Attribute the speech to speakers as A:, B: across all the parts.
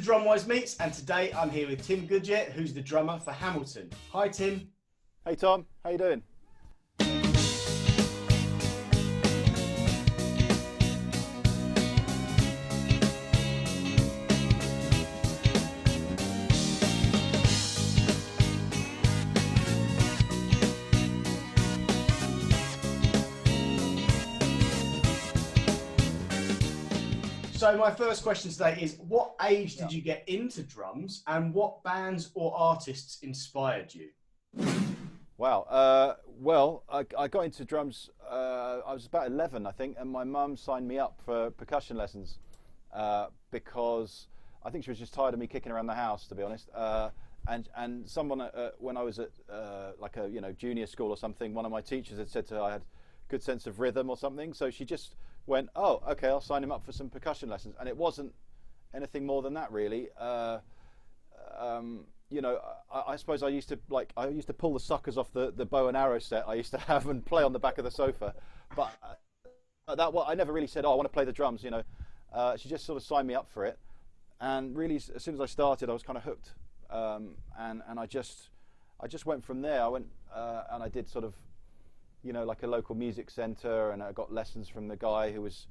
A: to DrumWise Meets, and today I'm here with Tim Goodyer, who's the drummer for Hamilton. Hi Tim.
B: Hey Tom, how you doing?
A: So my first question today is, what age did you get into drums, and what bands or artists inspired you?
B: Wow, well, I got into drums, I was about 11 I think, and my mum signed me up for percussion lessons because I think she was just tired of me kicking around the house, to be honest. And someone, when I was at like a junior school or something, one of my teachers had said to her I had good sense of rhythm or something, so she just went, oh, okay, I'll sign him up for some percussion lessons. And it wasn't anything more than that, really. I suppose I used to pull the suckers off the bow and arrow set I used to have and play on the back of the sofa. But I never really said, oh, I want to play the drums. She just sort of signed me up for it, and really, as soon as I started, I was kind of hooked. And I just went from there. I went and I did sort of, like a local music centre, and I got lessons from the guy who was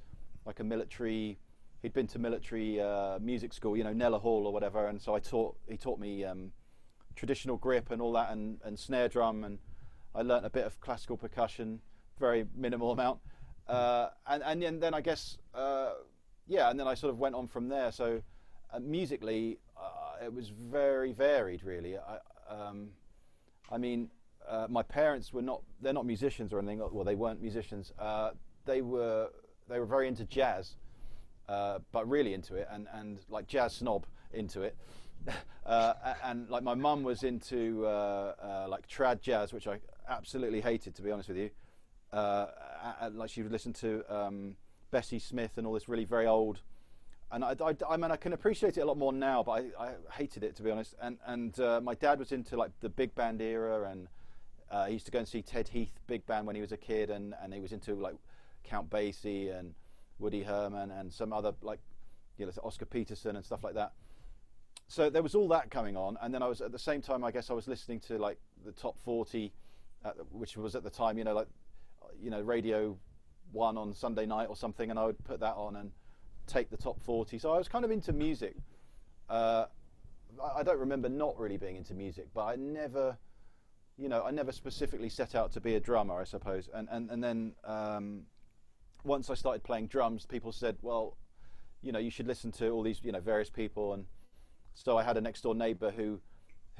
B: like he'd been to military music school, Nella Hall or whatever, and so he taught me traditional grip and all that, and snare drum, and I learnt a bit of classical percussion, very minimal amount, and then I guess, and then I sort of went on from there. So musically, it was very varied, really. My parents they're not musicians or anything. Well, they weren't musicians. They were very into jazz, but really into it, and like jazz snob into it. And like my mum was into like trad jazz, which I absolutely hated, to be honest with you. Like she would listen to Bessie Smith and all this really very old. And I mean, I can appreciate it a lot more now, but I hated it, to be honest. And my dad was into like the big band era, and he used to go and see Ted Heath big band when he was a kid, and he was into like Count Basie and Woody Herman and some other, like, Oscar Peterson and stuff like that. So there was all that coming on, and then I was, at the same time, I guess I was listening to like the top 40, which was at the time, Radio 1 on Sunday night or something, and I would put that on and take the top 40. So I was kind of into music. I don't remember not really being into music, but I never specifically set out to be a drummer, I suppose. And then once I started playing drums, people said, well, you should listen to all these, various people. And so I had a next door neighbour who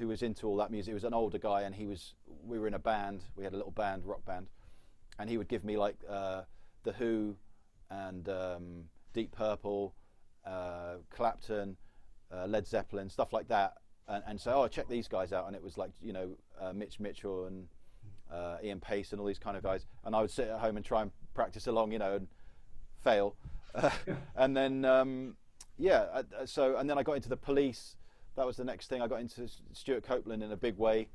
B: was into all that music. He was an older guy, and we were in a band. We had a little band, rock band, and he would give me like The Who and Deep Purple, Clapton, Led Zeppelin, stuff like that, and say, oh, check these guys out. And it was like, Mitch Mitchell and Ian Pace and all these kind of guys. And I would sit at home and try and practice along, and fail. And then, so, and then I got into the Police. That was the next thing. I got into Stuart Copeland in a big way,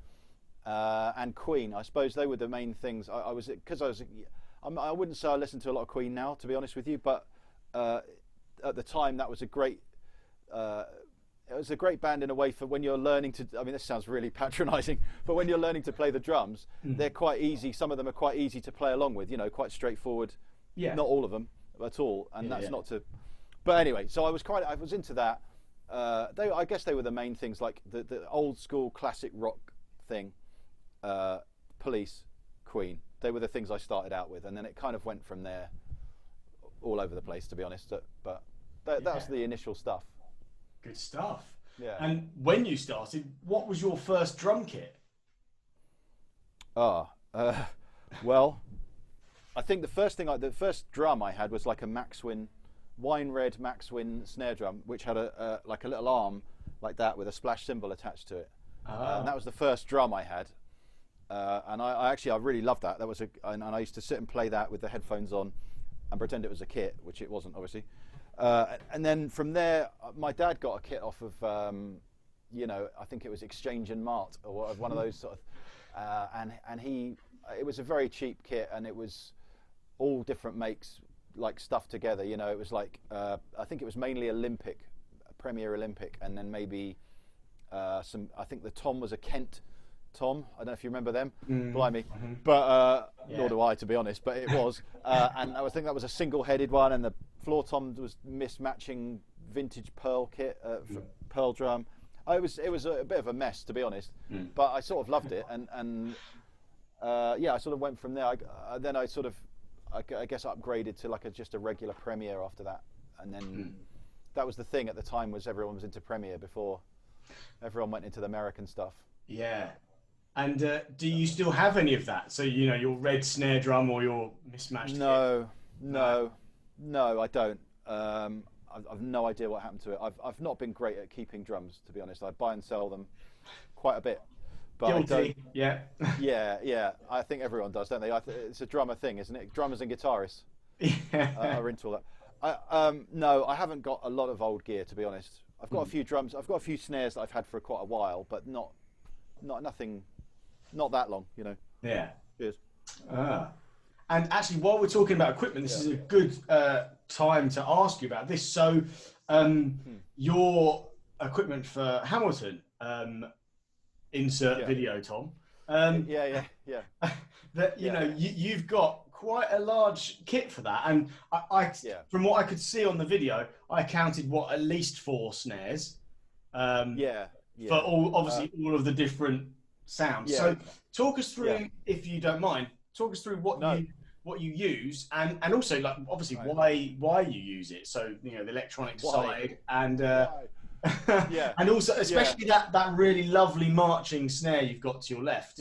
B: and Queen. I suppose they were the main things. I wouldn't say I listen to a lot of Queen now, to be honest with you, but at the time that was a great band in a way for when you're learning to, I mean, this sounds really patronising, but when you're learning to play the drums, they're quite easy. Some of them are quite easy to play along with, quite straightforward. Yeah. Not all of them at all, and that's not to. But anyway, so I was into that. I guess they were the main things, like the old school classic rock thing. Police, Queen. They were the things I started out with, and then it kind of went from there all over the place, to be honest. But that was the initial stuff.
A: Good stuff.
B: Yeah.
A: And when you started, what was your first drum kit?
B: Well, I think the first drum I had was like a Maxwin, wine red Maxwin snare drum, which had a little arm like that with a splash cymbal attached to it. And that was the first drum I had. And I really loved that. And I used to sit and play that with the headphones on and pretend it was a kit, which it wasn't, obviously. And then from there, my dad got a kit off of, I think it was Exchange and Mart, or one of those sort of, and it was a very cheap kit, and it was all different makes, like stuff together. It was like, I think it was mainly Olympic Premier Olympic, and then maybe some. I think the tom was a Kent tom. I don't know if you remember them. Blimey, but nor do I, to be honest. But it was, and I think that was a single-headed one, and the floor tom was mismatching vintage Pearl kit, Pearl drum. It was a bit of a mess, to be honest, but I sort of loved it, and I sort of went from there. Then I guess upgraded to like just a regular Premier after that, and then that was the thing at the time, was everyone was into Premier before everyone went into the American stuff.
A: Yeah. And do you still have any of that? So, you know, your red snare drum or your mismatched
B: No, I don't. I've no idea what happened to it. I've not been great at keeping drums, to be honest. I buy and sell them quite a bit. But
A: Guilty, yeah.
B: yeah. I think everyone does, don't they? It's a drummer thing, isn't it? Drummers and guitarists are into all that. No, I haven't got a lot of old gear, to be honest. I've got a few drums. I've got a few snares that I've had for quite a while, but nothing, not that long, you know.
A: Yeah.
B: Cheers.
A: And actually, while we're talking about equipment, this is a good time to ask you about this. So, your equipment for Hamilton, insert video, Tom.
B: Yeah.
A: That you know, you've got quite a large kit for that, and I from what I could see on the video, I counted at least 4 snares. For all all of the different sounds.
B: Yeah.
A: So, talk us through, if you don't mind. Talk us through what you use, and also, like, obviously why you use it. So, you know, the electronic side, and and also especially that really lovely marching snare you've got to your left.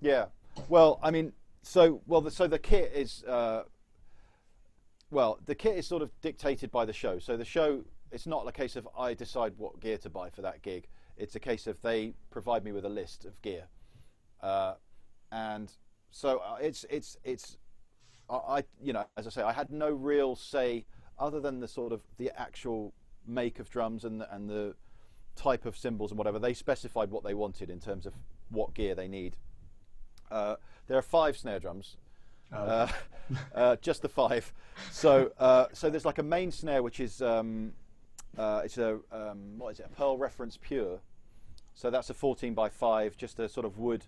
B: Yeah. Well, I mean, so the kit is the kit is sort of dictated by the show. So the show, it's not a case of I decide what gear to buy for that gig. It's a case of they provide me with a list of gear, and so I you know, as I say, I had no real say other than the sort of the actual make of drums and the type of cymbals and whatever. They specified what they wanted in terms of what gear they need. There are 5 snare drums, just the 5. So there's like a main snare, which is it's a what is it? A Pearl Reference Pure. So that's a 14x5, just a sort of wood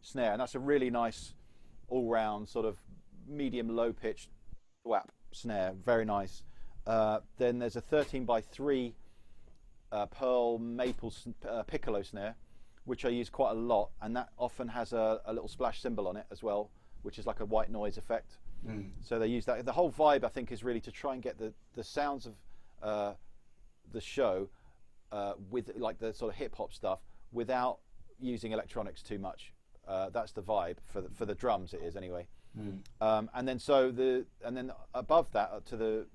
B: snare, and that's a really nice all-round sort of medium low pitched thwap snare, very nice. Then there's a 13x3 Pearl Maple piccolo snare, which I use quite a lot, and that often has a little splash cymbal on it as well, which is like a white noise effect. So they use that. The whole vibe, I think, is really to try and get the sounds of the show with like the sort of hip hop stuff without using electronics too much. That's the vibe for the drums. It is anyway. And then above that to the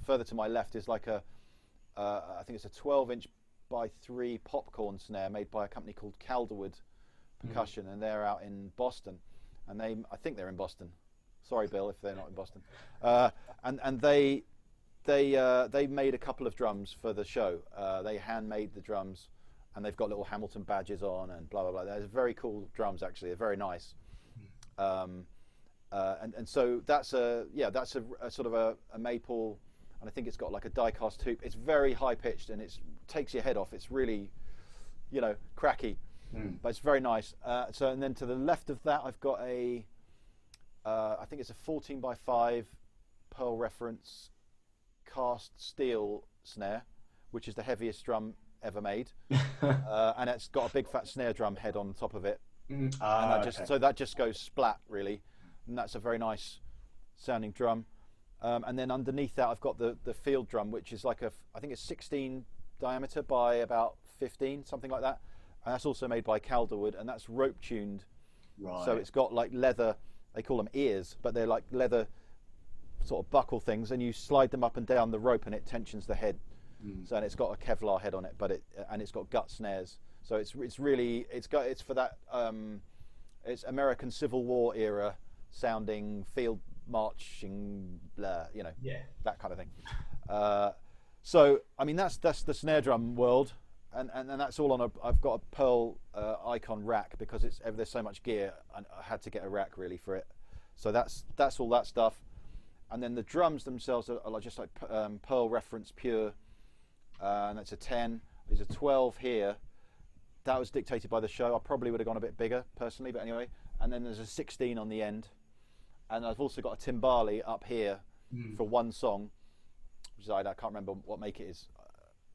B: further to my left is like I think it's a 12-inch by 3 popcorn snare made by a company called Calderwood Percussion, and they're out in Boston, and I think they're in Boston. Sorry, Bill, if they're not in Boston. And they made a couple of drums for the show. They handmade the drums, and they've got little Hamilton badges on and blah blah blah. They're very cool drums, actually. They're very nice. And so that's a sort of a maple, and I think it's got like a die-cast hoop. It's very high pitched, and it takes your head off. It's really, you know, cracky, but it's very nice. And then to the left of that, I've got I think it's a 14x5 Pearl Reference cast steel snare, which is the heaviest drum ever made, and it's got a big fat snare drum head on top of it. So that just goes splat, really, and that's a very nice sounding drum. And then underneath that, I've got the field drum, which is like I think it's 16 diameter by about 15, something like that. And that's also made by Calderwood, and that's rope tuned. Right. So it's got like leather. They call them ears, but they're like leather sort of buckle things, and you slide them up and down the rope, and it tensions the head. So, and it's got a Kevlar head on it, but it's got gut snares. So it's for that it's American Civil War era sounding field marching, blah, you know, that kind of thing. So I mean that's the snare drum world, and that's all on I've got a Pearl Icon rack because there's so much gear, and I had to get a rack really for it. So that's all that stuff, and then the drums themselves are just like Pearl Reference Pure and that's a 10. There's a 12 here. That was dictated by the show. I probably would have gone a bit bigger personally, but anyway. And then there's a 16 on the end, and I've also got a timbali up here for one song, which is, I can't remember what make it is.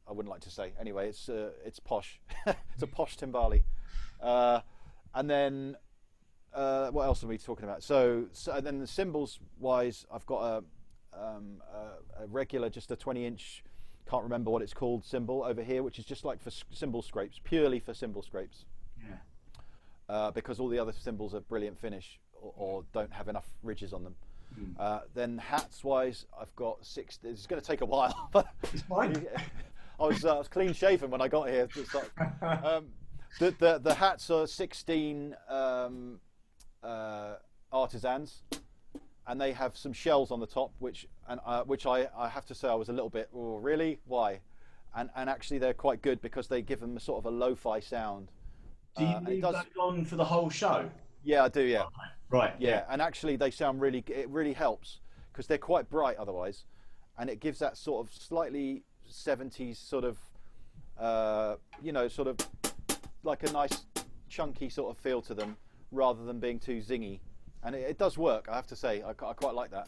B: I wouldn't like to say. Anyway, it's posh. It's a posh timbali. And then what else are we talking about? So then the cymbals wise, I've got a regular, just a 20-inch. Can't remember what it's called, cymbal over here, which is just like for cymbal scrapes, purely for cymbal scrapes. Yeah. Because all the other cymbals are brilliant finish or don't have enough ridges on them. Then hats wise, I've got 6. It's going to take a while, but
A: it's fine.
B: I was clean shaven when I got here. The hats are 16 artisans, and they have some shells on the top, which I have to say I was a little bit, oh really, why? And actually they're quite good because they give them a sort of a lo-fi sound.
A: Do you leave that on for the whole show?
B: Yeah, I do. Yeah.
A: Right.
B: Yeah, and actually they sound really. It really helps because they're quite bright otherwise, and it gives that sort of slightly 70s sort of, sort of like a nice chunky sort of feel to them, rather than being too zingy. And it does work, I have to say. I quite like that.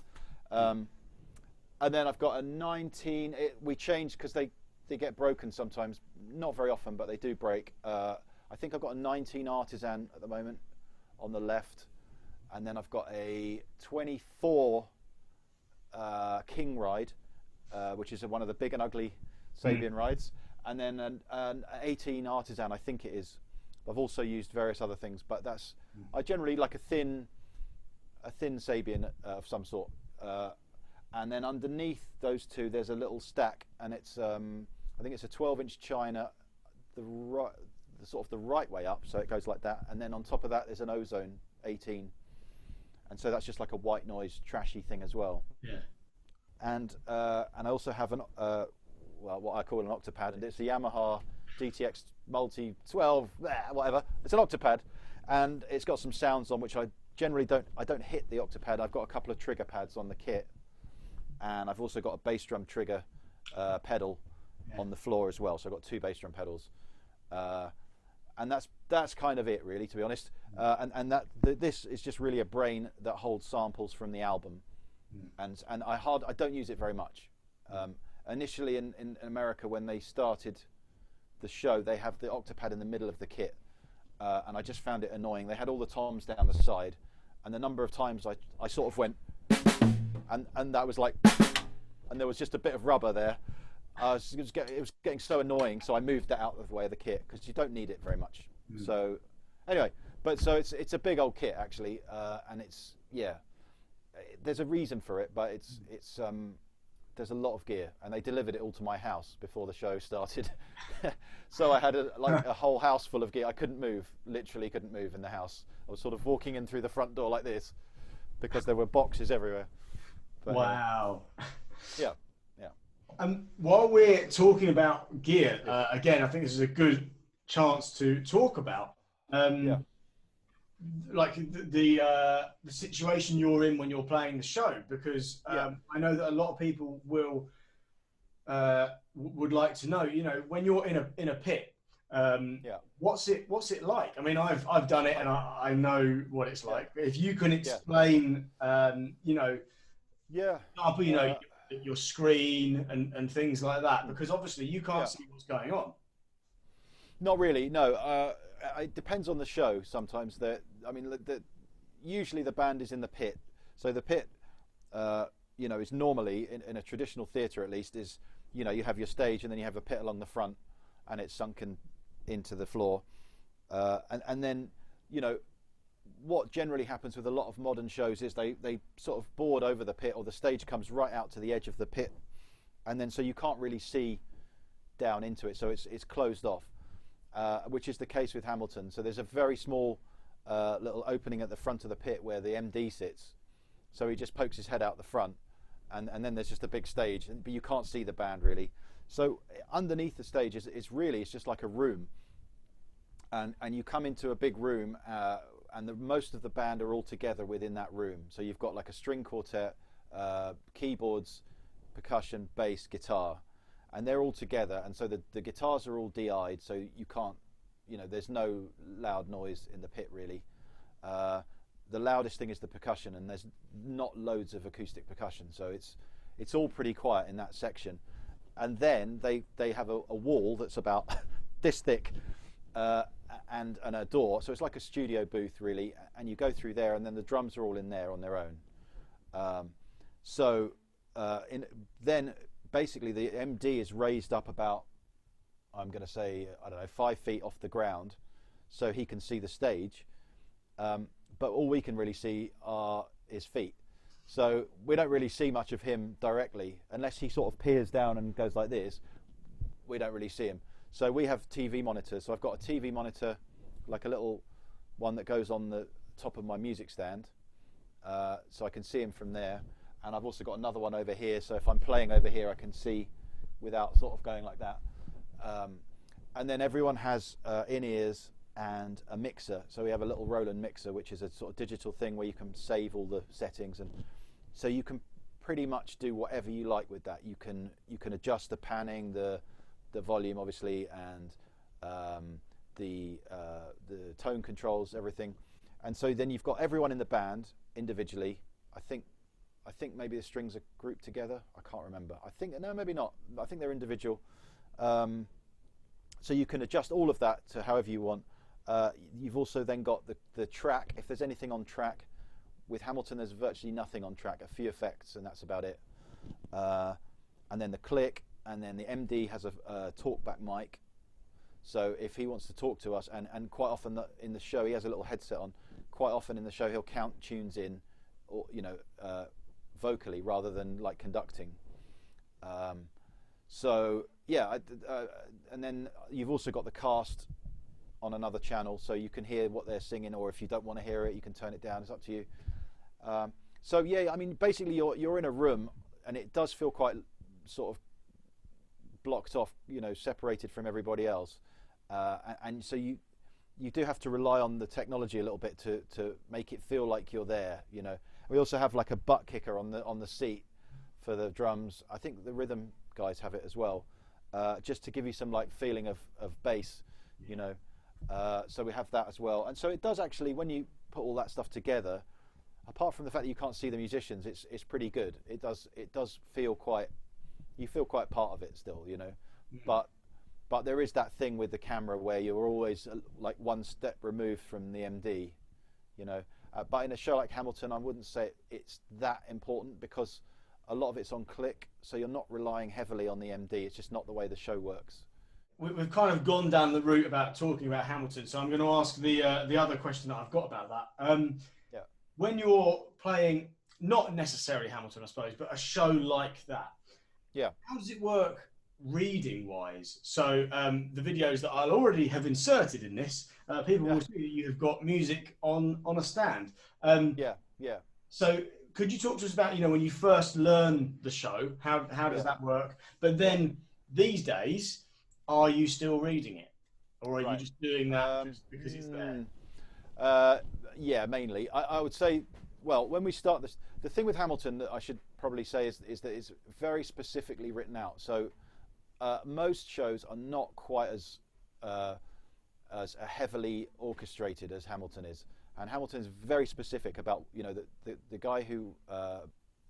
B: And then I've got a 19. We change because they get broken sometimes. Not very often, but they do break. I think I've got a 19 artisan at the moment on the left. And then I've got a 24 King ride, which is one of the big and ugly Sabian rides. And then an 18 artisan, I think it is. I've also used various other things, but I generally like a thin Sabian of some sort. And then underneath those two, there's a little stack, and it's I think it's a 12-inch China, the sort of the right way up, so it goes like that. And then on top of that, there's an Ozone 18, and so that's just like a white noise, trashy thing as well.
A: Yeah.
B: And I also have what I call an octopad, and it's a Yamaha DTX Multi 12, whatever. It's an octopad, and it's got some sounds on which I generally don't hit the octopad. I've got a couple of trigger pads on the kit, and I've also got a bass drum trigger pedal on the floor as well. So I've got 2 bass drum pedals, and that's kind of it, really, to be honest. And this is just really a brain that holds samples from the album, and I don't use it very much. Initially in America, when they started the show, they have the octopad in the middle of the kit, and I just found it annoying. They had all the toms down the side, and the number of times I sort of went, and that was like, and there was just a bit of rubber there. It was getting so annoying, so I moved that out of the way of the kit because you don't need it very much. So anyway, so it's a big old kit actually, and there's a reason for it, but it's there's a lot of gear, and they delivered it all to my house before the show started. So I had a whole house full of gear. I literally couldn't move in the house. I was sort of walking in through the front door like this because there were boxes everywhere. But,
A: wow.
B: Yeah.
A: While we're talking about gear, again, I think this is a good chance to talk about like the situation you're in when you're playing the show, because I know that a lot of people would like to know, when you're in a pit, what's it like? I mean, I've done it, and I know what it's like. If you can explain, your screen and things like that, because obviously you can't see what's going on.
B: Not really, no. It depends on the show sometimes. Usually the band is in the pit. So the pit, is normally, in a traditional theatre at least, is, you have your stage and then you have a pit along the front and it's sunken into the floor. And then, what generally happens with a lot of modern shows is they sort of board over the pit, or the stage comes right out to the edge of the pit. And then so you can't really see down into it. So it's closed off. Which is the case with Hamilton. So there's a very small little opening at the front of the pit where the MD sits. So he just pokes his head out the front, and then there's just a big stage, but you can't see the band really. So underneath the stage it's just like a room, and you come into a big room, and most of the band are all together within that room. So you've got like a string quartet, keyboards, percussion, bass, guitar. and they're all together, and so the guitars are all DI'd, so you can't, there's no loud noise in the pit really. The loudest thing is the percussion, and there's not loads of acoustic percussion, so it's all pretty quiet in that section. And then they have a wall that's about this thick, and a door, so it's like a studio booth really, and you go through there, and then the drums are all in there on their own. Then basically the MD is raised up about, I'm going to say, I don't know, 5 feet off the ground, so he can see the stage, but all we can really see are his feet. So we don't really see much of him directly, unless he sort of peers down and goes like this. We don't really see him. So we have TV monitors. So I've got a TV monitor, like a little one that goes on the top of my music stand, so I can see him from there. And I've also got another one over here, so if I'm playing over here, I can see without sort of going like that. And then everyone has in-ears and a mixer. So we have a little Roland mixer, which is a sort of digital thing where you can save all the settings, and so you can pretty much do whatever you like with that. You can adjust the panning, the volume obviously, and the tone controls, everything. And so then you've got everyone in the band individually. I think maybe the strings are grouped together. I can't remember. No, maybe not. I think they're individual. So you can adjust all of that to however you want. You've also then got the track. If there's anything on track, with Hamilton there's virtually nothing on track, a few effects, and that's about it. And then the click, and then the MD has a talkback mic. So if he wants to talk to us, and quite often in the show he has a little headset on, quite often in the show he'll count tunes in, or vocally rather than like conducting. So yeah, and then you've also got the cast on another channel, so you can hear what they're singing, or if you don't want to hear it, you can turn it down. It's up to you. So yeah, I mean, basically you're in a room, and it does feel quite sort of blocked off, separated from everybody else, and so you do have to rely on the technology a little bit to make it feel like you're there. We also have like a butt kicker on the seat for the drums. I think the rhythm guys have it as well, just to give you some like feeling of bass, so we have that as well. And so it does actually, when you put all that stuff together, apart from the fact that you can't see the musicians, it's pretty good. It does feel quite, you feel quite part of it still, but there is that thing with the camera where you're always like one step removed from the MD, but in a show like Hamilton, I wouldn't say it's that important, because a lot of it's on click, so you're not relying heavily on the MD. It's just not the way the show works.
A: We've kind of gone down the route about talking about Hamilton, so I'm going to ask the other question that I've got about that.
B: Yeah.
A: When you're playing, not necessarily Hamilton, I suppose, but a show like that,
B: yeah,
A: how does it work reading-wise? So the videos that I'll already have inserted in this, people will see that you have got music on a stand.
B: Yeah.
A: So could you talk to us about, when you first learn the show, how does that work? But then these days, are you still reading it, or are you just doing that just because it's there?
B: Yeah, mainly. I would say, well, when we start this, the thing with Hamilton that I should probably say is that it's very specifically written out. So most shows are not quite as heavily orchestrated as Hamilton is. And Hamilton is very specific about, the guy who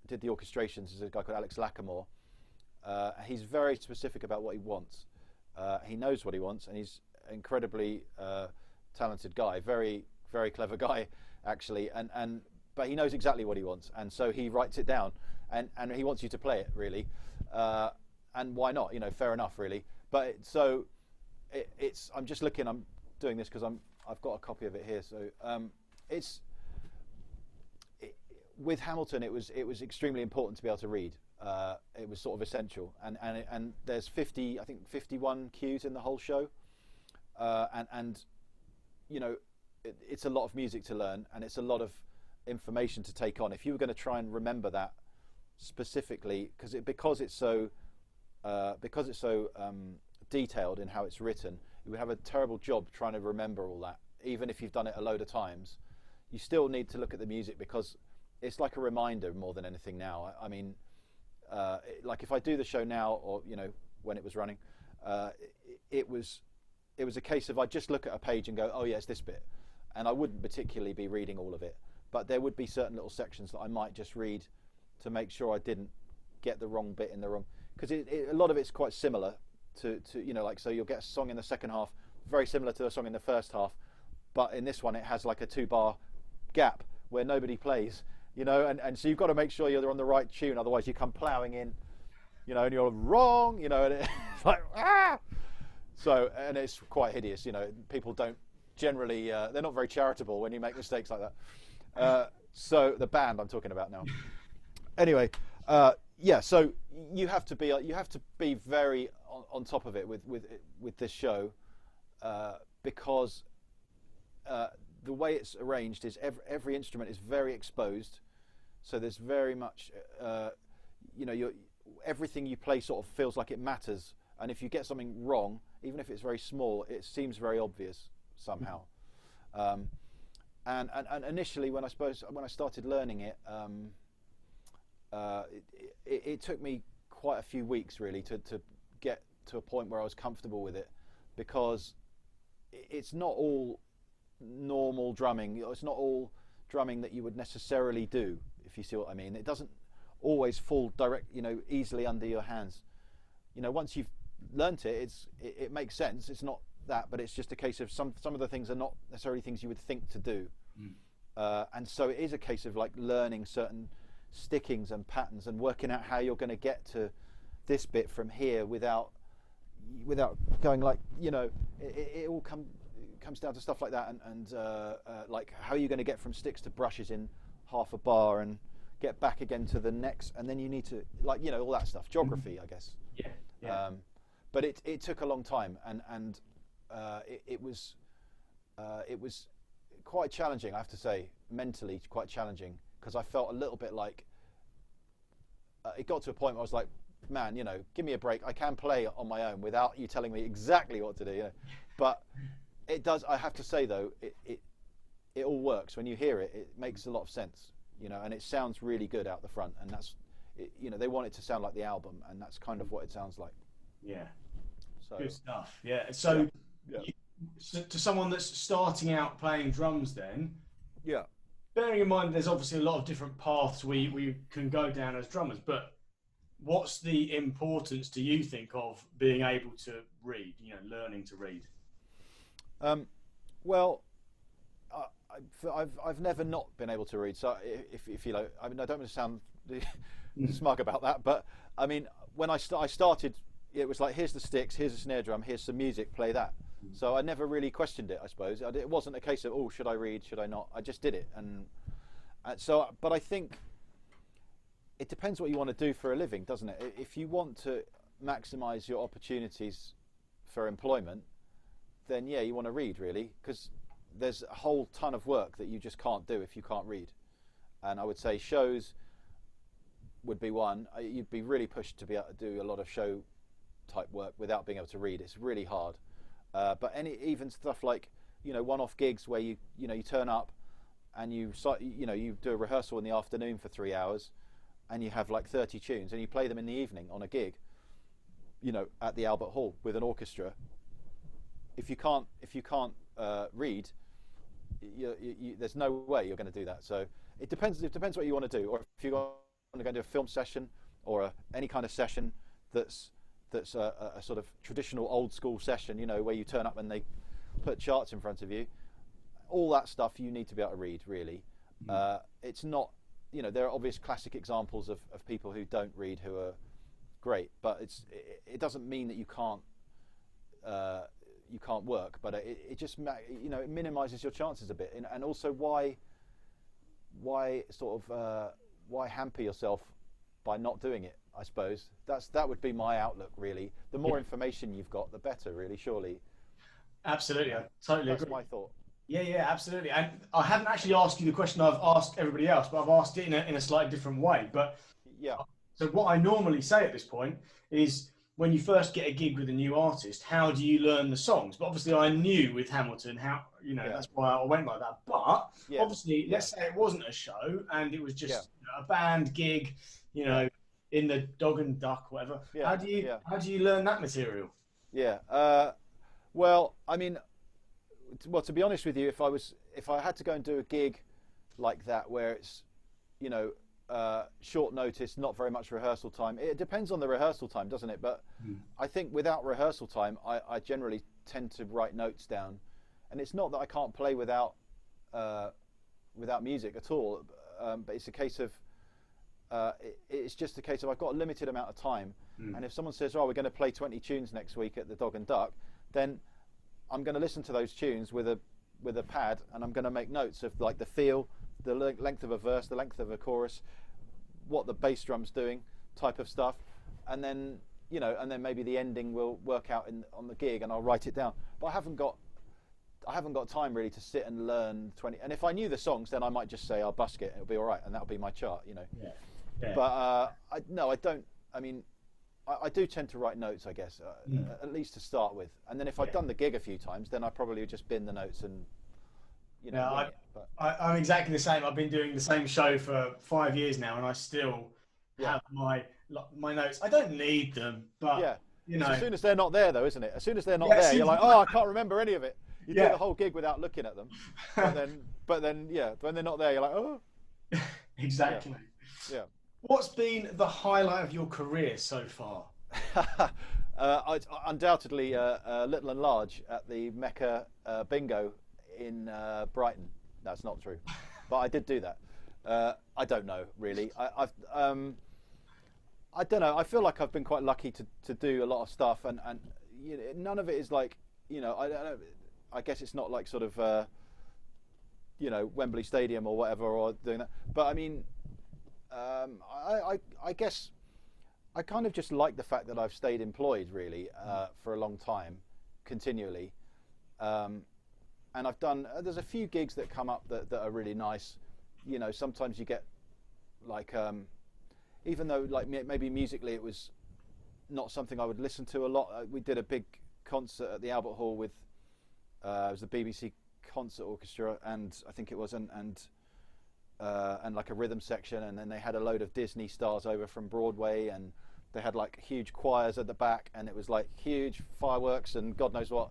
B: did the orchestrations is a guy called Alex Lackamore. He's very specific about what he wants. He knows what he wants, and he's an incredibly talented guy, very, very clever guy, actually. But he knows exactly what he wants, and so he writes it down, and he wants you to play it, really. And why not? Fair enough, really. But I'm just looking. I'm doing this because I've got a copy of it here. So with Hamilton, it was extremely important to be able to read. It was sort of essential, and there's 51 cues in the whole show, and it's a lot of music to learn, and it's a lot of information to take on. If you were going to try and remember that specifically, because it's so detailed in how it's written, you would have a terrible job trying to remember all that. Even if you've done it a load of times, you still need to look at the music, because it's like a reminder more than anything now. I mean, like if I do the show now, or when it was running. It was a case of I'd just look at a page and go, oh yeah, it's this bit, and I wouldn't particularly be reading all of it, but there would be certain little sections that I might just read to make sure I didn't get the wrong bit in the wrong, because a lot of it's quite similar to like, so you'll get a song in the second half very similar to a song in the first half, but in this one it has like a 2-bar gap where nobody plays, and so you've got to make sure you're on the right tune, otherwise you come ploughing in, and you're wrong, and it's like, ah! So, and it's quite hideous, people don't generally, they're not very charitable when you make mistakes like that. So the band I'm talking about now. Anyway, yeah, so you have to be very on top of it with this show, because the way it's arranged is every instrument is very exposed, so there's very much, everything you play sort of feels like it matters, and if you get something wrong, even if it's very small, it seems very obvious somehow. And initially, when I started learning it, it took me quite a few weeks really to get to a point where I was comfortable with it, because it's not all normal drumming. It's not all drumming that you would necessarily do, if you see what I mean. It doesn't always fall easily under your hands. Once you've learnt it, it makes sense. It's not that, but it's just a case of some of the things are not necessarily things you would think to do. And so it is a case of like learning certain stickings and patterns and working out how you're going to get to this bit from here without going like, it all comes down to stuff like that, and like how are you going to get from sticks to brushes in half a bar and get back again to the next, and then you need to all that stuff, geography, I guess.
A: Yeah.
B: But it took a long time, and it was quite challenging, I have to say, mentally quite challenging, because I felt a little bit like it got to a point where I was like, man, give me a break. I can play on my own without you telling me exactly what to do. But it does. I have to say though, it all works when you hear it. It makes a lot of sense, and it sounds really good out the front. And that's, they want it to sound like the album, and that's kind of what it sounds like.
A: Yeah.
B: So
A: good stuff. Yeah. So,
B: yeah.
A: So to someone that's starting out playing drums, then.
B: Yeah.
A: Bearing in mind, there's obviously a lot of different paths we can go down as drummers, but what's the importance, do you think, of being able to read, learning to read?
B: Well, I've never not been able to read. So if you know, I mean, I don't want to sound smug about that, but I mean, when I started, it was like, here's the sticks, here's a snare drum, here's some music, play that. So I never really questioned it, I suppose. It wasn't a case of, oh, should I read, should I not? I just did it. And so, but I think it depends what you want to do for a living, doesn't it? If you want to maximize your opportunities for employment, then yeah, you want to read, really, because there's a whole ton of work that you just can't do if you can't read. And I would say shows would be one. You'd be really pushed to be able to do a lot of show type work without being able to read. It's really hard. But even stuff like, one-off gigs where you turn up and you do a rehearsal in the afternoon for 3 hours, and you have like 30 tunes, and you play them in the evening on a gig, at the Albert Hall with an orchestra. If you can't read, there's no way you're going to do that. So it depends what you want to do, or if you want to go and do a film session or any kind of session that's a sort of traditional old school session, where you turn up and they put charts in front of you. All that stuff you need to be able to read, really. It's not, there are obvious classic examples of people who don't read who are great, but it doesn't mean that you can't work, but it just it minimises your chances a bit, and also why hamper yourself by not doing it? I suppose that would be my outlook, really. The more information you've got, the better, really, surely.
A: Absolutely, I totally agree.
B: That's my thought.
A: Yeah, absolutely. And I haven't actually asked you the question I've asked everybody else, but I've asked it in a slightly different way. But
B: yeah.
A: So what I normally say at this point is, when you first get a gig with a new artist, how do you learn the songs? But obviously I knew with Hamilton how, that's why I went like that. But obviously, let's say it wasn't a show and it was just a band gig, in the Dog and Duck, whatever.
B: Yeah, yeah,
A: how do you learn that material?
B: yeah. Well, I mean, well, to be honest with you, if I had to go and do a gig like that where it's, you know, short notice, not very much rehearsal time. It depends on the rehearsal time, doesn't it? But I think without rehearsal time, I generally tend to write notes down, and it's not that I can't play without music at all, but it's a case of it's just a case of I've got a limited amount of time, and if someone says, "Oh, we're going to play 20 tunes next week at the Dog and Duck," then I'm going to listen to those tunes with a pad, and I'm going to make notes of like the feel, the length of a verse, the length of a chorus, what the bass drum's doing, type of stuff, and then maybe the ending will work out on the gig, and I'll write it down. But I haven't got time really to sit and learn 20. And if I knew the songs, then I might just say I'll busk it. It'll be all right, and that'll be my chart, you know.
A: Yeah. Yeah.
B: But I don't. I mean, I do tend to write notes, I guess, at least to start with. And then if I've done the gig a few times, then I probably would just bin the notes and, you know.
A: I'm exactly the same. I've been doing the same show for 5 years now, and I still have my notes. I don't need them, but you know.
B: As soon as they're not there, though, isn't it? As soon as they're not there, you're like, oh, I can't remember any of it. You do the whole gig without looking at them, but then, when they're not there, you're like, oh.
A: Exactly.
B: Yeah.
A: What's been the highlight of your career so far?
B: Undoubtedly, Little and Large at the Mecca Bingo in Brighton. That's not true, but I did do that. I don't know really. I don't know. I feel like I've been quite lucky to do a lot of stuff, and you know, none of it is like, you know, I don't know. I guess it's not like sort of you know, Wembley Stadium or whatever, or doing that. But I mean, I guess I kind of just like the fact that I've stayed employed really for a long time, continually, and I've done. There's a few gigs that come up that are really nice. You know, sometimes you get like, even though like maybe musically it was not something I would listen to a lot. We did a big concert at the Albert Hall with it was the BBC Concert Orchestra, and I think it was and like a rhythm section, and then they had a load of Disney stars over from Broadway, and they had like huge choirs at the back, and it was like huge fireworks and God knows what,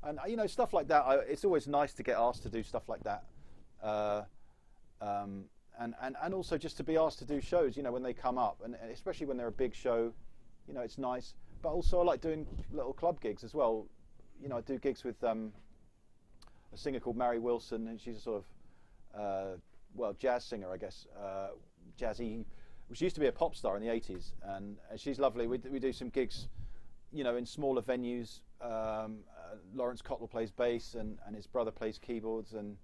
B: and you know, stuff like that. It's always nice to get asked to do stuff like that, and also just to be asked to do shows, you know, when they come up, and especially when they're a big show, you know, it's nice. But also I like doing little club gigs as well. You know, I do gigs with a singer called Mary Wilson, and she's a sort of jazz singer, I guess, jazzy. She used to be a pop star in the 80s, and she's lovely. We do some gigs, you know, in smaller venues. Lawrence Cottle plays bass, and his brother plays keyboards, and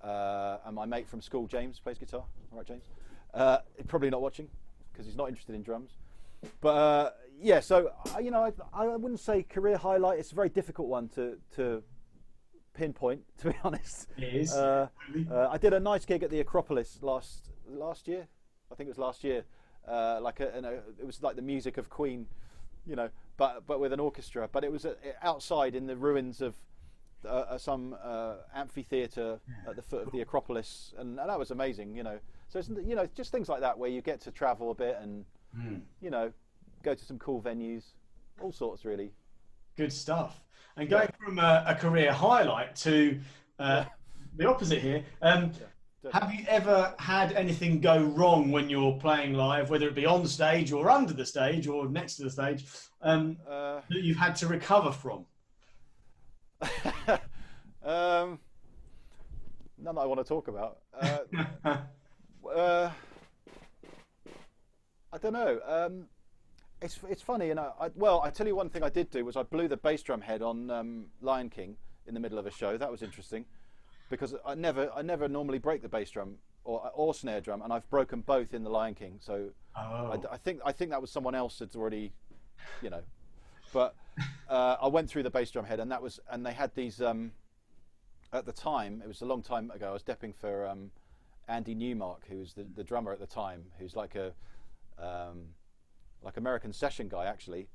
B: my mate from school, James, plays guitar. All right, James. Probably not watching because he's not interested in drums. But yeah, so you know, I wouldn't say career highlight. It's a very difficult one to pinpoint, to be honest.
A: It is.
B: I did a nice gig at the Acropolis last year. I think it was last year. It was like the music of Queen, you know, but with an orchestra. But it was outside in the ruins of some amphitheatre at the foot of the Acropolis, and that was amazing, you know. So it's, you know, just things like that where you get to travel a bit and you know, go to some cool venues, all sorts really.
A: Good stuff. And going from a career highlight to the opposite here, have you ever had anything go wrong when you're playing live, whether it be on stage or under the stage or next to the stage, that you've had to recover from?
B: None that I want to talk about. I don't know. It's funny, you know. I tell you one thing I did do was I blew the bass drum head on Lion King in the middle of a show. That was interesting because I never normally break the bass drum or snare drum, and I've broken both in the Lion King. So I think that was someone else that's already, you know. But I went through the bass drum head, and they had these. At the time, it was a long time ago. I was depping for Andy Newmark, who was the drummer at the time, who's like American session guy actually,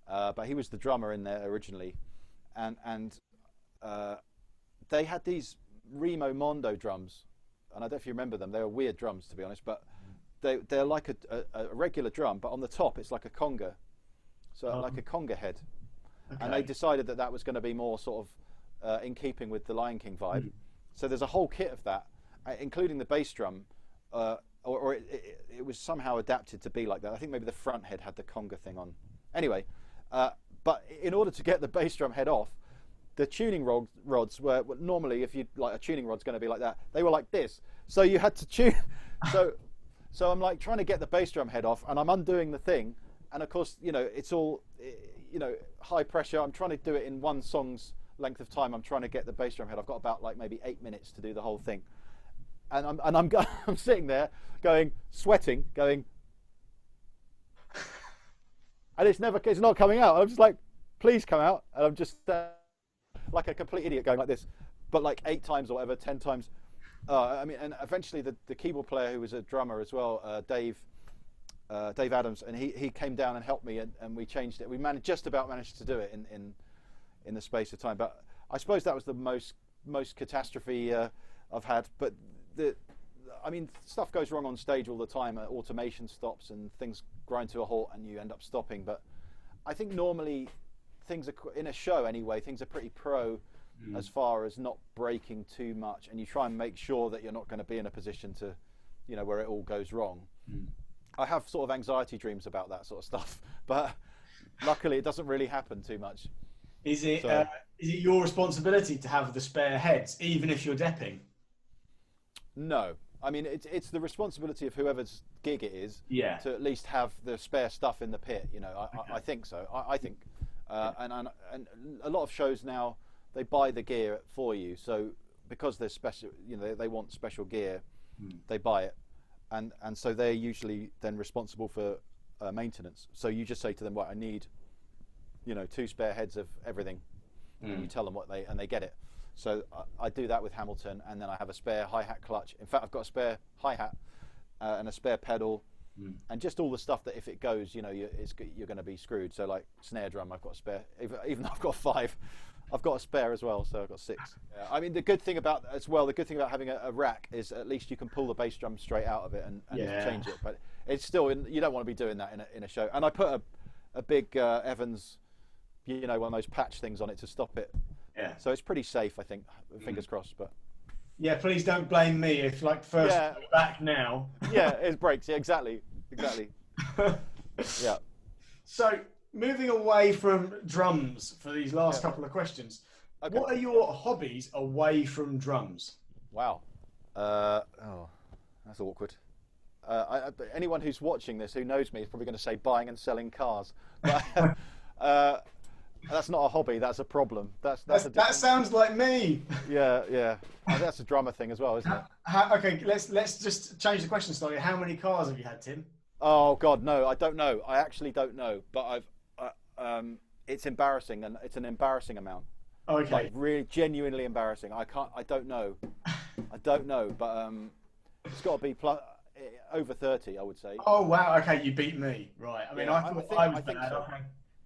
B: but he was the drummer in there originally, and they had these Remo Mondo drums, and I don't know if you remember them. They were weird drums, to be honest, but they're like a regular drum, but on the top it's like a conga, so like a conga head. Okay. And they decided that that was going to be more sort of in keeping with the Lion King vibe. So there's a whole kit of that, including the bass drum, or it was somehow adapted to be like that. I think maybe the front head had the conga thing on. Anyway, but in order to get the bass drum head off, the tuning rods were normally, if you like, a tuning rod's going to be like that. They were like this, so you had to tune. So I'm like trying to get the bass drum head off, and I'm undoing the thing, and of course, you know, it's all, you know, high pressure. I'm trying to do it in one song's length of time. I'm trying to get the bass drum head. I've got about like maybe 8 minutes to do the whole thing, and I'm sitting there going, sweating, going, and it's not coming out. I'm just like, please come out, and I'm just like a complete idiot going like this, but like 8 times or whatever, 10 times. I mean, and eventually the keyboard player, who was a drummer as well, Dave Adams, and he came down and helped me, and we changed it. We just about managed to do it in the space of time. But I suppose that was the most catastrophe I've had. But I mean, stuff goes wrong on stage all the time. Automation stops and things grind to a halt, and you end up stopping. But I think normally things are, in a show anyway, things are pretty pro as far as not breaking too much, and you try and make sure that you're not going to be in a position to, you know, where it all goes wrong. I have sort of anxiety dreams about that sort of stuff, but luckily it doesn't really happen too much.
A: Is it your responsibility to have the spare heads, even if you're depping?
B: No, I mean it's the responsibility of whoever's gig it is, to at least have the spare stuff in the pit. You know, I think so. I think, and a lot of shows now, they buy the gear for you. So because they're special, you know, they want special gear, they buy it, and so they're usually then responsible for maintenance. So you just say to them, "Right, I need, you know, 2 spare heads of everything," and you tell them what they get it. So I do that with Hamilton, and then I have a spare hi-hat clutch. In fact, I've got a spare hi-hat and a spare pedal, and just all the stuff that if it goes, you know, you're going to be screwed. So like snare drum, I've got a spare, even though I've got 5. I've got a spare as well, so I've got 6. I mean, the good thing about having a rack is at least you can pull the bass drum straight out of it and change it. But it's still, you don't want to be doing that in a show. And I put a big Evans, you know, one of those patch things on it to stop it. Yeah. So it's pretty safe, I think. Fingers crossed. But
A: yeah, please don't blame me if like first back now.
B: Yeah, it breaks. Yeah, exactly. Yeah.
A: So, moving away from drums for these last couple of questions, what are your hobbies away from drums?
B: Wow. That's awkward. Anyone who's watching this who knows me is probably going to say buying and selling cars. But, that's not a hobby. That's a problem. That
A: sounds like me.
B: Yeah. That's a drummer thing as well, isn't it?
A: Okay, let's just change the question slightly. How many cars have you had, Tim?
B: Oh God, no, I don't know. I actually don't know. But it's embarrassing, and it's an embarrassing amount.
A: Okay.
B: Like really, genuinely embarrassing. I don't know. But it's got to be over 30, I would say.
A: Oh wow. Okay, you beat me. Right. I mean, I thought I was bad. So. Okay.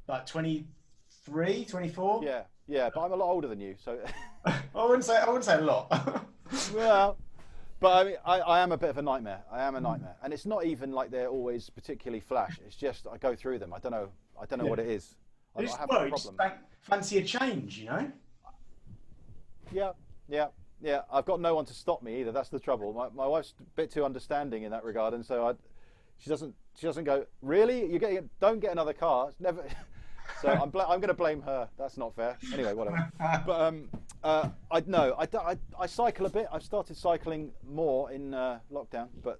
A: Like 23, 24.
B: Yeah. But I'm a lot older than you, so.
A: I wouldn't say a lot.
B: Well. But I mean, I am a bit of a nightmare. And it's not even like they're always particularly flash. It's just I go through them. I don't know what it is. I have a problem.
A: Fancy a change, you know?
B: Yeah. I've got no one to stop me either. That's the trouble. My wife's a bit too understanding in that regard, and so she doesn't go, really? Don't get another car. It's never. So I'm going to blame her. That's not fair. Anyway, whatever. But I cycle a bit. I've started cycling more in lockdown, but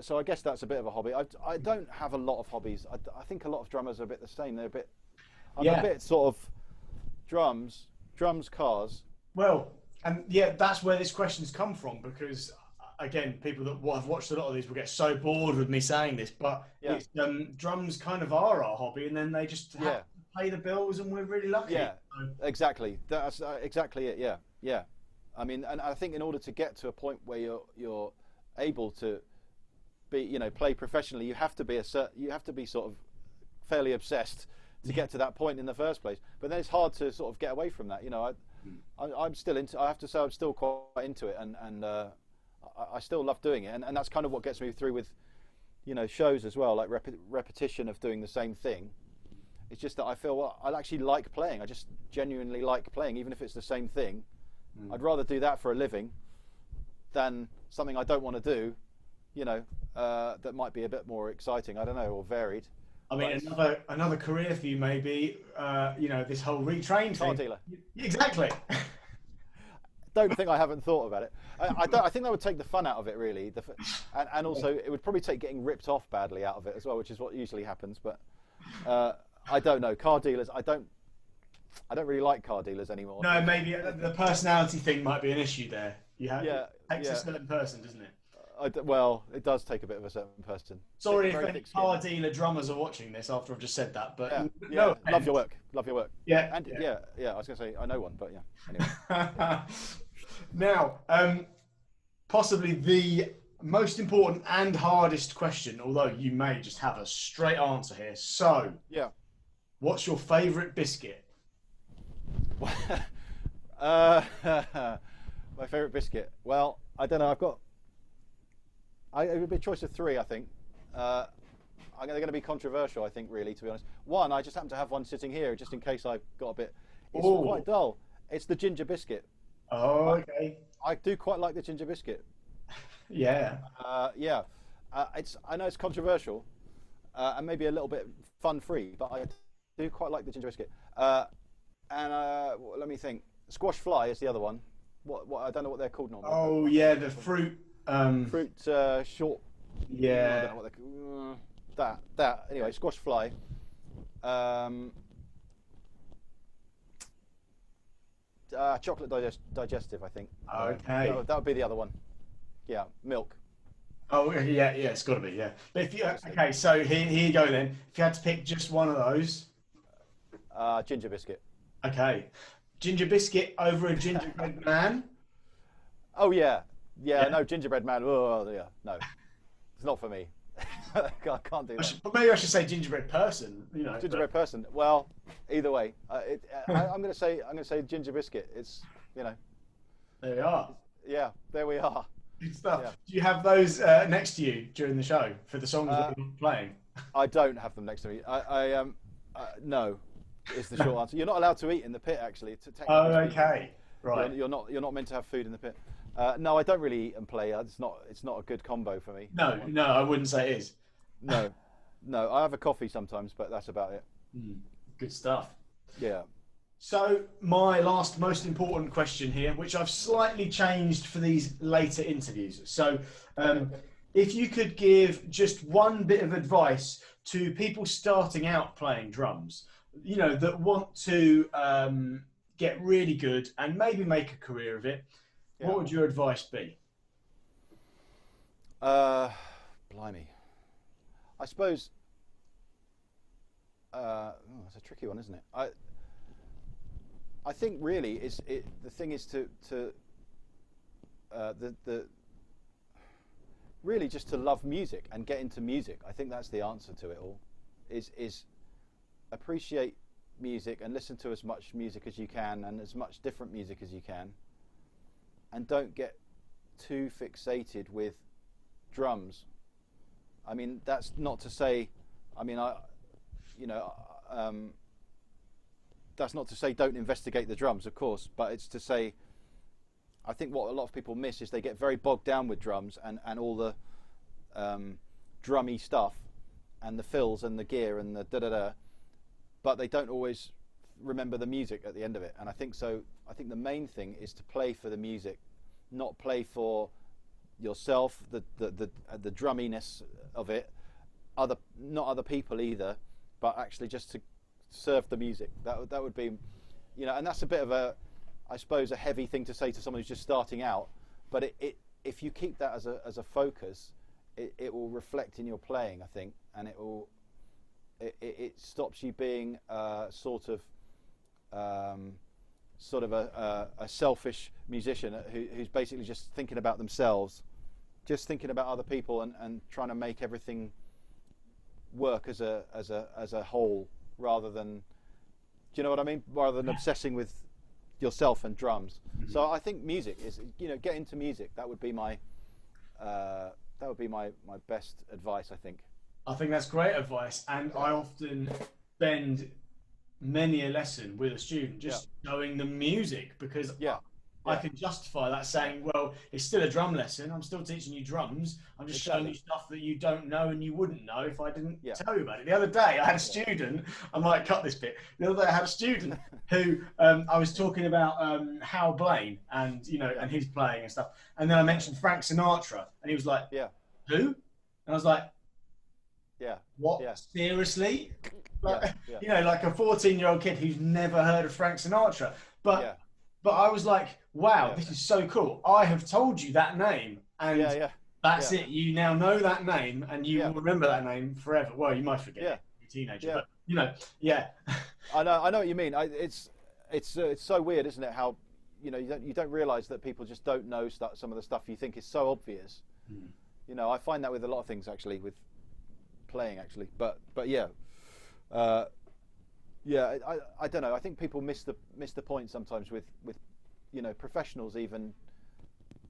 B: so I guess that's a bit of a hobby. I don't have a lot of hobbies. I think a lot of drummers are a bit the same. I'm a bit sort of drums, cars.
A: Well, and yeah, that's where this question's come from, because again, people that have watched a lot of these will get so bored with me saying this, but it's, drums kind of are our hobby, and then they just have to pay the bills, and we're really lucky.
B: Yeah, exactly. That's exactly it. Yeah. I mean, and I think in order to get to a point where you're able to be, you know, play professionally, you have to be sort of fairly obsessed to get to that point in the first place. But then it's hard to sort of get away from that. You know, I'm still into. I have to say, I'm still quite into it, and I still love doing it, and that's kind of what gets me through with shows as well, like repetition of doing the same thing. It's just that I feel, well, I actually like playing. I just genuinely like playing, even if it's the same thing. I'd rather do that for a living than something I don't want to do, that might be a bit more exciting, I don't know, or varied.
A: I mean, another career for you maybe, this whole retrain
B: car
A: thing.
B: dealer.
A: Exactly.
B: Don't think I haven't thought about it. I think that would take the fun out of it, really. And also, it would probably take getting ripped off badly out of it as well, which is what usually happens. But I don't know. Car dealers, I don't really like car dealers anymore.
A: No, maybe the personality thing might be an issue there.
B: Yeah,
A: it takes a certain person, doesn't it?
B: Well, it does take a bit of a certain person.
A: Sorry if any car dealer drummers are watching this after I've just said that, but
B: no, love your work.
A: Yeah,
B: and I was going to say I know one, but yeah. Anyway.
A: Now, possibly the most important and hardest question, although you may just have a straight answer here. So, what's your favourite biscuit?
B: My favourite biscuit. Well, I don't know. It would be a choice of three, I think. They're going to be controversial, I think, really, to be honest. One, I just happen to have one sitting here, just in case I've got a bit. It's quite dull. It's the ginger biscuit.
A: Oh, okay.
B: I do quite like the ginger biscuit.
A: Yeah.
B: I know it's controversial, and maybe a little bit fun-free, but I do quite like the ginger biscuit. Let me think. Squash fly is the other one. What I don't know what they're called normally.
A: Oh yeah, the fruit.
B: Fruit short.
A: Yeah.
B: I don't know what they're called. That. Anyway, squash fly. Chocolate digestive, I think.
A: Okay.
B: That would be the other one. Yeah, milk.
A: Oh yeah, it's got to be, yeah. But if you so here you go then. If you had to pick just one of those.
B: Ginger biscuit.
A: Okay, ginger biscuit over a gingerbread man.
B: Oh yeah. No, gingerbread man. Oh yeah, no, it's not for me. I can't do that.
A: Maybe I should say gingerbread person.
B: Gingerbread person. Well, either way, I'm going to say ginger biscuit. It's
A: There we are.
B: Yeah, there we are.
A: Good stuff.
B: Yeah.
A: Do you have those next to you during the show for the songs that we're playing?
B: I don't have them next to me. No, is the short answer. You're not allowed to eat in the pit, actually.
A: Oh, okay. Right.
B: You're not meant to have food in the pit. No, I don't really eat and play. It's not a good combo for me.
A: No, I wouldn't say it is.
B: No, I have a coffee sometimes, but that's about it.
A: Good stuff.
B: Yeah.
A: So my last most important question here, which I've slightly changed for these later interviews. So if you could give just one bit of advice to people starting out playing drums, that want to get really good and maybe make a career of it, what would your advice be?
B: Blimey. I suppose it's a tricky one, isn't it? I think really the thing is to really just to love music and get into music. I think that's the answer to it all. Is appreciate music and listen to as much music as you can and as much different music as you can, and don't get too fixated with drums. I mean, that's not to say. I mean, that's not to say don't investigate the drums, of course, but it's to say I think what a lot of people miss is they get very bogged down with drums and all the drummy stuff and the fills and the gear and the da-da-da, but they don't always remember the music at the end of it. And I think the main thing is to play for the music, not play for yourself, the drumminess of it, not other people either, but actually just to serve the music. That would be, and that's a bit of a, I suppose, a heavy thing to say to someone who's just starting out. But if you keep that as a focus, it will reflect in your playing, I think, and it stops you being sort of a selfish musician who's basically just thinking about themselves, just thinking about other people and trying to make everything work as a whole, rather than, do you know what I mean? Rather than obsessing with yourself and drums. Mm-hmm. So I think music is, get into music. That would be my that would be my best advice, I think.
A: I think that's great advice, and I often spend many a lesson with a student just showing them music, because I can justify that, saying, well, it's still a drum lesson. I'm still teaching you drums. I'm just showing you stuff that you don't know and you wouldn't know if I didn't tell you about it. The other day, I had a student, I might cut this bit. The other day, I had a student who I was talking about Hal Blaine and, you know, and his playing and stuff. And then I mentioned Frank Sinatra, and he was like, who? And I was like, what? Seriously? Like, you know, like a 14-year-old kid who's never heard of Frank Sinatra. But I was like, wow, this is so cool. I have told you that name, and that's it. You now know that name, and you will remember that name forever. Well, you might forget it. You're a teenager, but you know,
B: I know what you mean. It's so weird, isn't it? How, you know, you don't realise that people just don't know some of the stuff you think is so obvious. You know, I find that with a lot of things, actually, with playing, actually. But yeah. I don't know. I think people miss the point sometimes with you know, professionals even.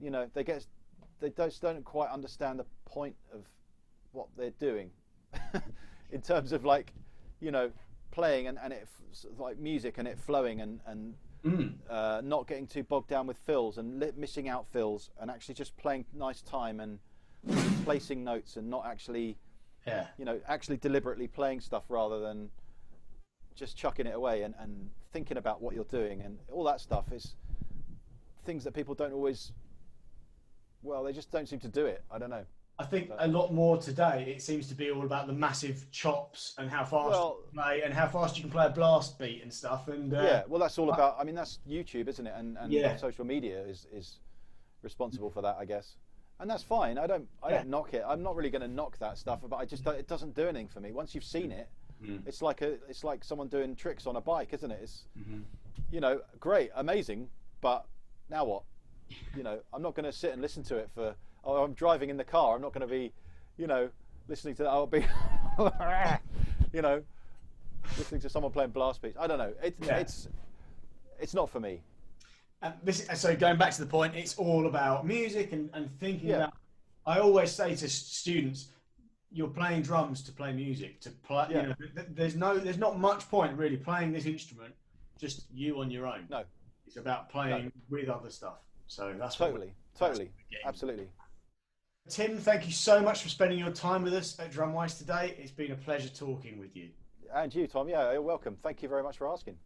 B: You know, they don't quite understand the point of what they're doing in terms of, like, you know, playing and it like music and it flowing and not getting too bogged down with fills and missing out fills, and actually just playing nice time and placing notes and not actually you know, actually deliberately playing stuff rather than just chucking it away and thinking about what you're doing, and all that stuff is things that people don't always, well, they just don't seem to do it. I don't know.
A: I think a lot more today, it seems to be all about the massive chops and how fast you can play and how fast you can play a blast beat and stuff. And
B: well, that's all about, I mean, that's YouTube, isn't it? And social media is responsible for that, I guess. And that's fine. I don't knock it. I'm not really going to knock that stuff, but it doesn't do anything for me. Once you've seen it, it's like someone doing tricks on a bike, isn't it? It's you know, great, amazing, but now what? You know, I'm not going to sit and listen to it for. Oh, I'm driving in the car. I'm not going to be, you know, listening to that. I'll be, you know, listening to someone playing blast beats. I don't know. It's not for me.
A: So going back to the point, it's all about music and thinking about. I always say to students, you're playing drums to play music, to play. You know, there's not much point really playing this instrument, just you on your own.
B: No,
A: it's about playing with other stuff. So that's
B: totally, absolutely.
A: Tim, thank you so much for spending your time with us at DrumWise today. It's been a pleasure talking with you.
B: And you, Tom. Yeah, you're welcome. Thank you very much for asking.